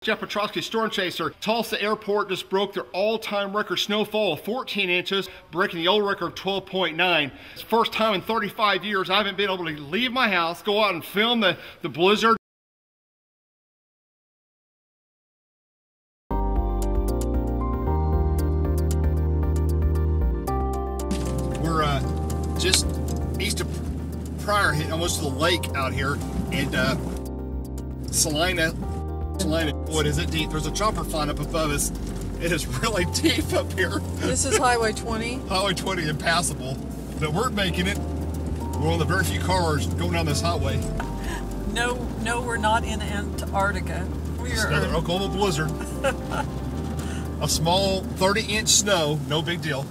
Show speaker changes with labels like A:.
A: Jeff Piotrowski, Storm Chaser. Tulsa Airport just broke their all-time record snowfall of 14 inches, breaking the old record of 12.9. It's the first time in 35 years I haven't been able to leave my house, go out and film the blizzard. We're just east of Pryor, almost to the lake out here, and Salina, what is it deep? There's a chopper flying up above us. It is really deep up here.
B: This is Highway 20.
A: Highway 20, impassable. But we're making it. We're one of the very few cars going down this highway.
B: No, we're not in Antarctica.
A: It's another Oklahoma blizzard. A small 30-inch snow, no big deal.